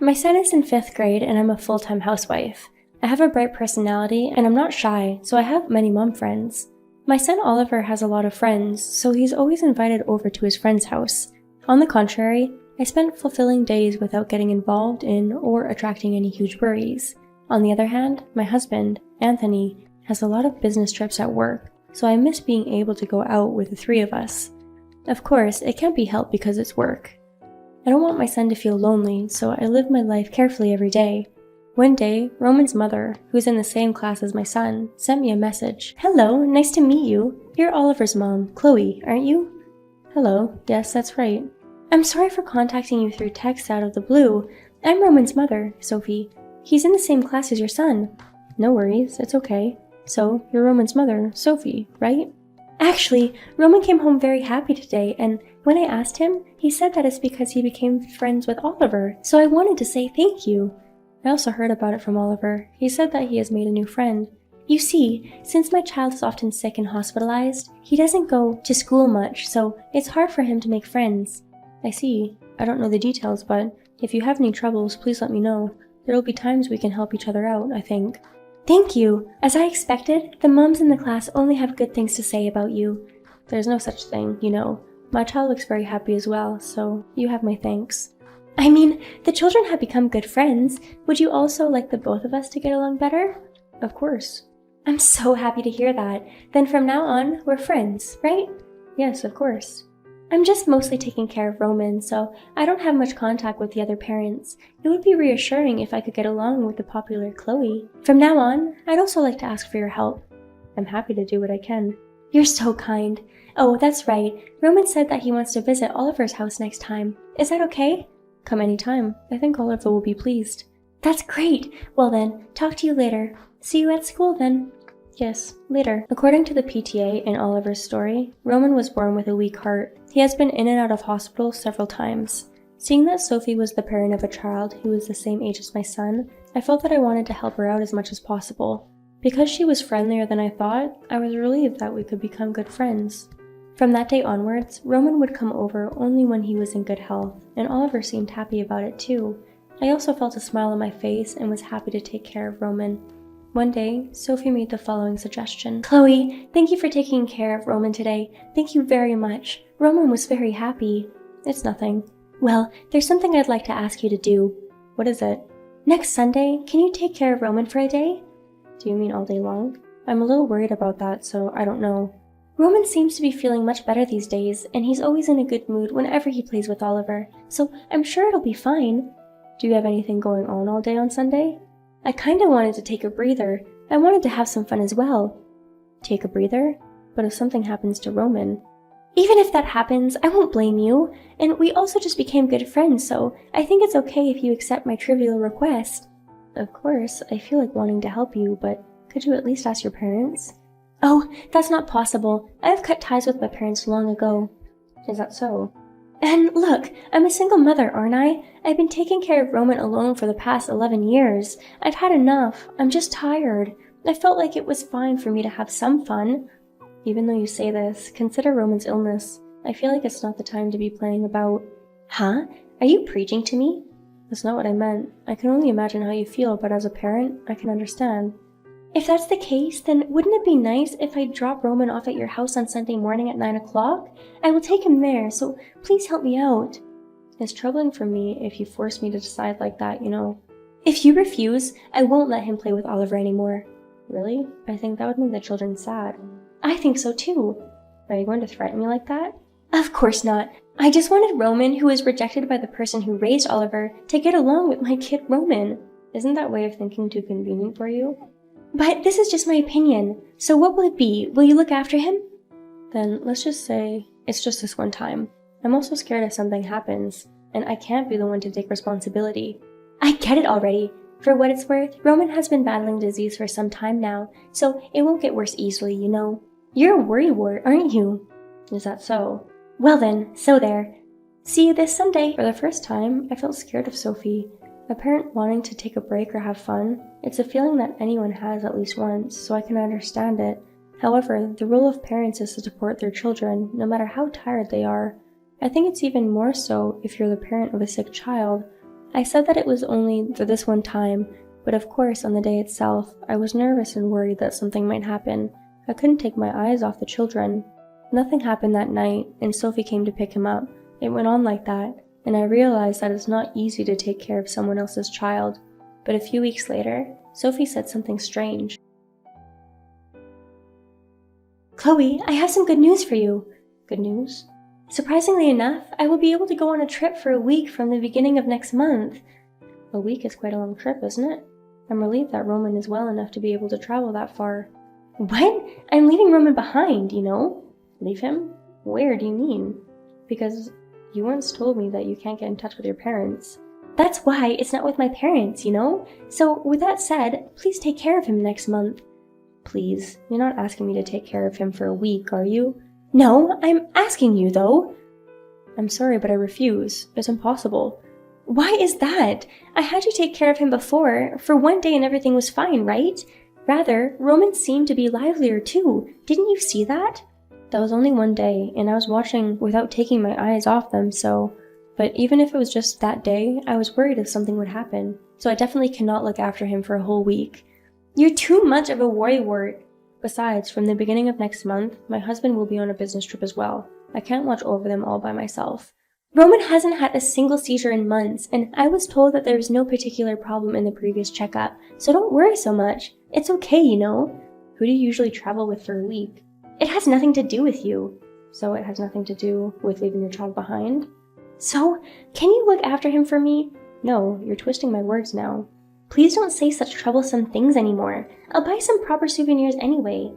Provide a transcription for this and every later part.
My son is in 5th grade and I'm a full-time housewife. I have a bright personality and I'm not shy, so I have many mom friends. My son Oliver has a lot of friends, so he's always invited over to his friend's house. On the contrary, I spent fulfilling days without getting involved in or attracting any huge worries. On the other hand, my husband, Anthony, has a lot of business trips at work, so I miss being able to go out with the three of us. Of course, it can't be helped because it's work. I don't want my son to feel lonely, so I live my life carefully every day. One day, Roman's mother, who's in the same class as my son, sent me a message. "Hello, nice to meet you. You're Oliver's mom, Chloe, aren't you?" "Hello, yes, that's right." "I'm sorry for contacting you through text out of the blue. I'm Roman's mother, Sophie. He's in the same class as your son." "No worries, it's okay. So, you're Roman's mother, Sophie, right?" "Actually, Roman came home very happy today, and when I asked him, he said that it's because he became friends with Oliver, so I wanted to say thank you." I also heard about it from Oliver. He said that he has made a new friend. "You see, since my child is often sick and hospitalized, he doesn't go to school much, so it's hard for him to make friends." "I see. I don't know the details, but if you have any troubles, please let me know. There'll be times we can help each other out, I think." "Thank you. As I expected, the moms in the class only have good things to say about you." "There's no such thing, you know. My child looks very happy as well, so you have my thanks." "I mean, the children have become good friends. Would you also like the both of us to get along better?" "Of course." "I'm so happy to hear that. Then from now on, we're friends, right?" "Yes, of course." "I'm just mostly taking care of Roman, so I don't have much contact with the other parents. It would be reassuring if I could get along with the popular Chloe. From now on, I'd also like to ask for your help." "I'm happy to do what I can." "You're so kind. Oh, that's right. Roman said that he wants to visit Oliver's house next time. Is that okay?" "Come anytime. I think Oliver will be pleased." "That's great. Well then, talk to you later. See you at school then." "Yes, later." According to the PTA in Oliver's story, Roman was born with a weak heart. He has been in and out of hospital several times. Seeing that Sophie was the parent of a child who was the same age as my son, I felt that I wanted to help her out as much as possible. Because she was friendlier than I thought, I was relieved that we could become good friends. From that day onwards, Roman would come over only when he was in good health, and Oliver seemed happy about it too. I also felt a smile on my face and was happy to take care of Roman. One day, Sophie made the following suggestion. "Chloe, thank you for taking care of Roman today. Thank you very much. Roman was very happy." "It's nothing." "Well, there's something I'd like to ask you to do." "What is it?" "Next Sunday, can you take care of Roman for a day?" "Do you mean all day long?" "I'm a little worried about that, so I don't know." "Roman seems to be feeling much better these days, and he's always in a good mood whenever he plays with Oliver, so I'm sure it'll be fine." "Do you have anything going on all day on Sunday?" "I kinda wanted to take a breather. I wanted to have some fun as well." "Take a breather? But if something happens to Roman?" "Even if that happens, I won't blame you, and we also just became good friends, so I think it's okay if you accept my trivial request." "Of course, I feel like wanting to help you, but could you at least ask your parents?" "Oh, that's not possible. I've cut ties with my parents long ago." "Is that so?" "And look, I'm a single mother, aren't I? I've been taking care of Roman alone for the past 11 years. I've had enough. I'm just tired. I felt like it was fine for me to have some fun." "Even though you say this, consider Roman's illness. I feel like it's not the time to be playing about." "Huh? Are you preaching to me?" "That's not what I meant. I can only imagine how you feel, but as a parent, I can understand." "If that's the case, then wouldn't it be nice if I drop Roman off at your house on Sunday morning at 9 o'clock? I will take him there, so please help me out." "It's troubling for me if you force me to decide like that, you know." "If you refuse, I won't let him play with Oliver anymore." "Really? I think that would make the children sad." "I think so too." "Are you going to threaten me like that?" "Of course not. I just wanted Roman, who was rejected by the person who raised Oliver, to get along with my kid Roman." "Isn't that way of thinking too convenient for you?" "But this is just my opinion. So what will it be? Will you look after him?" "Then let's just say it's just this one time. I'm also scared if something happens, and I can't be the one to take responsibility." "I get it already. For what it's worth, Roman has been battling disease for some time now, so it won't get worse easily, you know. You're a worrywart, aren't you?" "Is that so?" "Well then, so there. See you this Sunday." For the first time, I felt scared of Sophie. A parent wanting to take a break or have fun, it's a feeling that anyone has at least once, so I can understand it. However, the role of parents is to support their children, no matter how tired they are. I think it's even more so if you're the parent of a sick child. I said that it was only for this one time, but of course on the day itself, I was nervous and worried that something might happen. I couldn't take my eyes off the children. Nothing happened that night, and Sophie came to pick him up. It went on like that, and I realized that it's not easy to take care of someone else's child. But a few weeks later, Sophie said something strange. Chloe, I have some good news for you. Good news? Surprisingly enough, I will be able to go on a trip for a week from the beginning of next month. A week is quite a long trip, isn't it? I'm relieved that Roman is well enough to be able to travel that far. What? I'm leaving Roman behind, you know? Leave him? Where do you mean? Because you once told me that you can't get in touch with your parents. That's why it's not with my parents, you know? So, with that said, please take care of him next month. Please, you're not asking me to take care of him for a week, are you? No, I'm asking you, though. I'm sorry, but I refuse. It's impossible. Why is that? I had you take care of him before, for one day and everything was fine, right? Rather, Roman seemed to be livelier too. Didn't you see that? That was only one day, and I was watching without taking my eyes off them, so... But even if it was just that day, I was worried if something would happen, so I definitely cannot look after him for a whole week. You're too much of a worrywart. Besides, from the beginning of next month, my husband will be on a business trip as well. I can't watch over them all by myself. Roman hasn't had a single seizure in months, and I was told that there is no particular problem in the previous checkup, so don't worry so much. It's okay, you know. Who do you usually travel with for a week? It has nothing to do with you. So it has nothing to do with leaving your child behind? So, can you look after him for me? No, you're twisting my words now. Please don't say such troublesome things anymore. I'll buy some proper souvenirs anyway.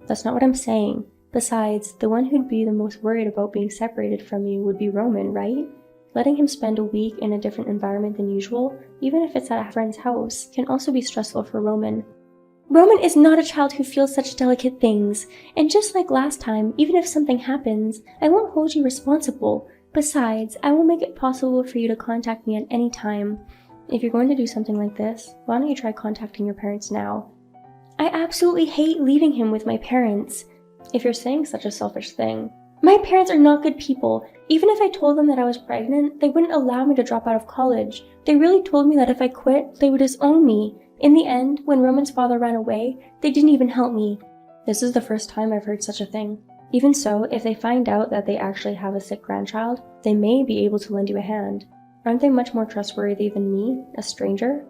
That's not what I'm saying. Besides, the one who'd be the most worried about being separated from you would be Roman, right? Letting him spend a week in a different environment than usual, even if it's at a friend's house, can also be stressful for Roman. Roman is not a child who feels such delicate things, and just like last time, even if something happens, I won't hold you responsible. Besides, I will make it possible for you to contact me at any time. If you're going to do something like this, why don't you try contacting your parents now? I absolutely hate leaving him with my parents. If you're saying such a selfish thing. My parents are not good people. Even if I told them that I was pregnant, they wouldn't allow me to drop out of college. They really told me that if I quit, they would disown me. In the end, when Roman's father ran away, they didn't even help me. This is the first time I've heard such a thing. Even so, if they find out that they actually have a sick grandchild, they may be able to lend you a hand. Aren't they much more trustworthy than me, a stranger?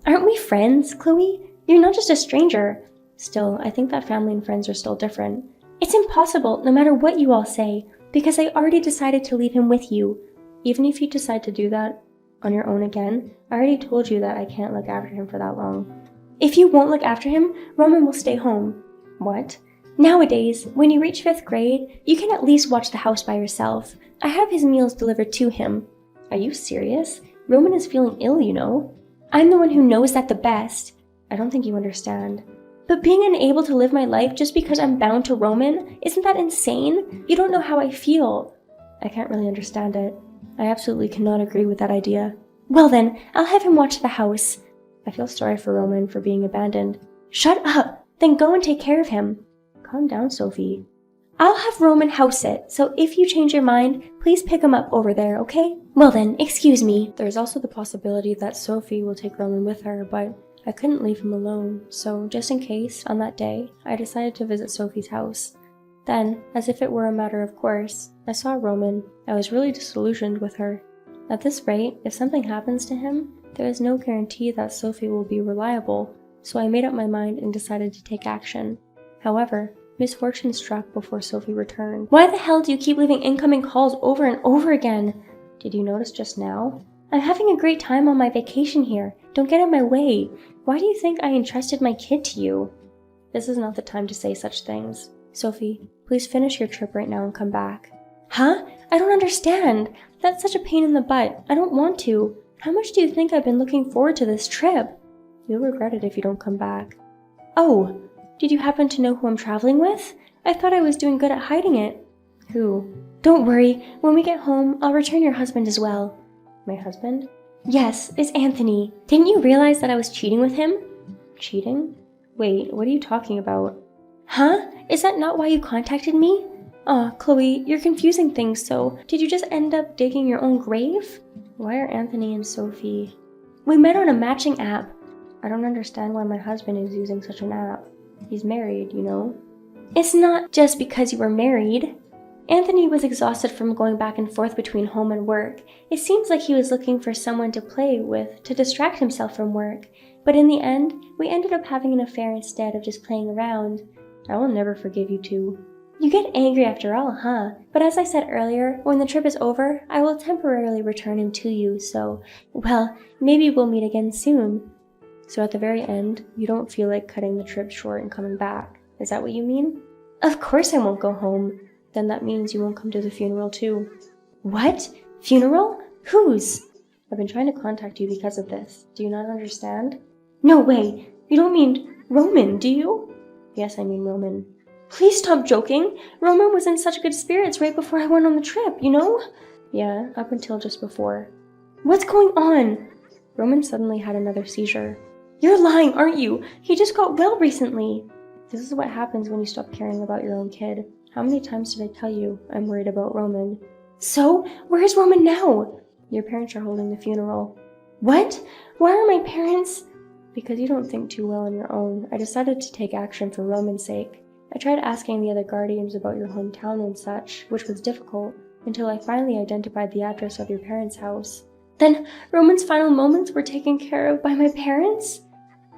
Aren't we friends, Chloe? You're not just a stranger. Still, I think that family and friends are still different. It's impossible, no matter what you all say, because I already decided to leave him with you. Even if you decide to do that on your own again, I already told you that I can't look after him for that long. If you won't look after him, Roman will stay home. What? Nowadays, when you reach 5th grade, you can at least watch the house by yourself. I have his meals delivered to him. Are you serious? Roman is feeling ill, you know. I'm the one who knows that the best. I don't think you understand. But being unable to live my life just because I'm bound to Roman, isn't that insane? You don't know how I feel. I can't really understand it. I absolutely cannot agree with that idea. Well then, I'll have him watch the house. I feel sorry for Roman for being abandoned. Shut up! Then go and take care of him. Calm down, Sophie. I'll have Roman house it, so if you change your mind, please pick him up over there, okay? Well then, excuse me. There's also the possibility that Sophie will take Roman with her, but I couldn't leave him alone, so just in case, on that day, I decided to visit Sophie's house. Then, as if it were a matter of course, I saw Roman. I was really disillusioned with her. At this rate, if something happens to him, there is no guarantee that Sophie will be reliable, so I made up my mind and decided to take action. However, misfortune struck before Sophie returned. Why the hell do you keep leaving incoming calls over and over again? Did you notice just now? I'm having a great time on my vacation here. Don't get in my way. Why do you think I entrusted my kid to you? This is not the time to say such things. Sophie, please finish your trip right now and come back. Huh? I don't understand. That's such a pain in the butt. I don't want to. How much do you think I've been looking forward to this trip? You'll regret it if you don't come back. Oh, did you happen to know who I'm traveling with? I thought I was doing good at hiding it. Who? Don't worry. When we get home, I'll return your husband as well. My husband? Yes, it's Anthony. Didn't you realize that I was cheating with him? Cheating? Wait, what are you talking about? Huh? Is that not why you contacted me? Aw, Chloe, you're confusing things, so did you just end up digging your own grave? Why are Anthony and Sophie? We met on a matching app. I don't understand why my husband is using such an app. He's married, you know? It's not just because you were married. Anthony was exhausted from going back and forth between home and work. It seems like he was looking for someone to play with to distract himself from work. But in the end, we ended up having an affair instead of just playing around. I will never forgive you two. You get angry after all, huh? But as I said earlier, when the trip is over, I will temporarily return him to you, so, well, maybe we'll meet again soon. So at the very end, you don't feel like cutting the trip short and coming back. Is that what you mean? Of course I won't go home. Then that means you won't come to the funeral too. What? Funeral? Whose? I've been trying to contact you because of this. Do you not understand? No way! You don't mean Roman, do you? Yes, I mean Roman. Please stop joking! Roman was in such good spirits right before I went on the trip, you know? Yeah, up until just before. What's going on? Roman suddenly had another seizure. You're lying, aren't you? He just got well recently. This is what happens when you stop caring about your own kid. How many times did I tell you I'm worried about Roman? So, where's Roman now? Your parents are holding the funeral. What? Why are my parents? Because you don't think too well on your own, I decided to take action for Roman's sake. I tried asking the other guardians about your hometown and such, which was difficult, until I finally identified the address of your parents' house. Then, Roman's final moments were taken care of by my parents?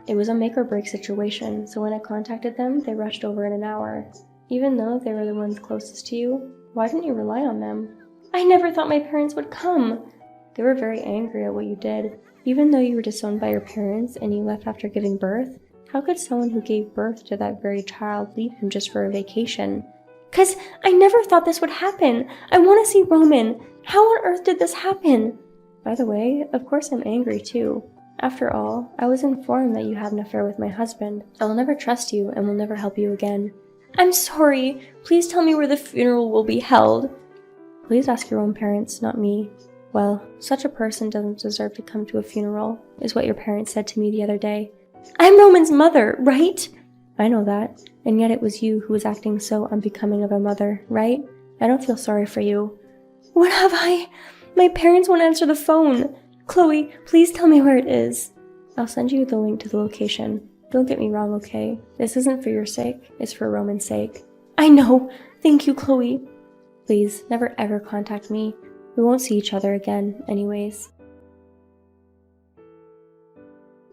It was a make-or-break situation, so when I contacted them, they rushed over in an hour. Even though they were the ones closest to you, why didn't you rely on them? I never thought my parents would come. They were very angry at what you did. Even though you were disowned by your parents and you left after giving birth, how could someone who gave birth to that very child leave him just for a vacation? 'Cause I never thought this would happen. I want to see Roman. How on earth did this happen? By the way, of course I'm angry too. After all, I was informed that you had an affair with my husband. I will never trust you and will never help you again. I'm sorry. Please tell me where the funeral will be held. Please ask your own parents, not me. Well, such a person doesn't deserve to come to a funeral, is what your parents said to me the other day. I'm Roman's mother, right? I know that, and yet it was you who was acting so unbecoming of a mother, right? I don't feel sorry for you. What have I? My parents won't answer the phone. Chloe, please tell me where it is. I'll send you the link to the location. Don't get me wrong, okay? This isn't for your sake, it's for Roman's sake. I know. Thank you, Chloe. Please, never ever contact me. We won't see each other again, anyways.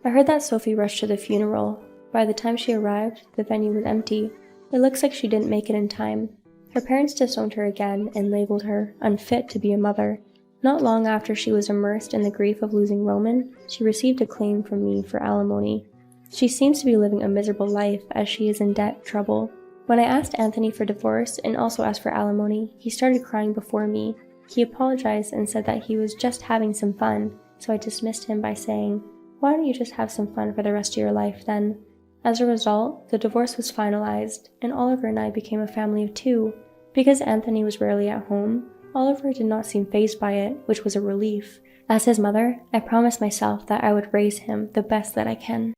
I heard that Sophie rushed to the funeral. By the time she arrived, the venue was empty. It looks like she didn't make it in time. Her parents disowned her again and labeled her unfit to be a mother. Not long after she was immersed in the grief of losing Roman, she received a claim from me for alimony. She seems to be living a miserable life as she is in debt trouble. When I asked Anthony for divorce and also asked for alimony, he started crying before me. He apologized and said that he was just having some fun, so I dismissed him by saying, "Why don't you just have some fun for the rest of your life then?" As a result, the divorce was finalized, and Oliver and I became a family of two. Because Anthony was rarely at home, Oliver did not seem fazed by it, which was a relief. As his mother, I promised myself that I would raise him the best that I can.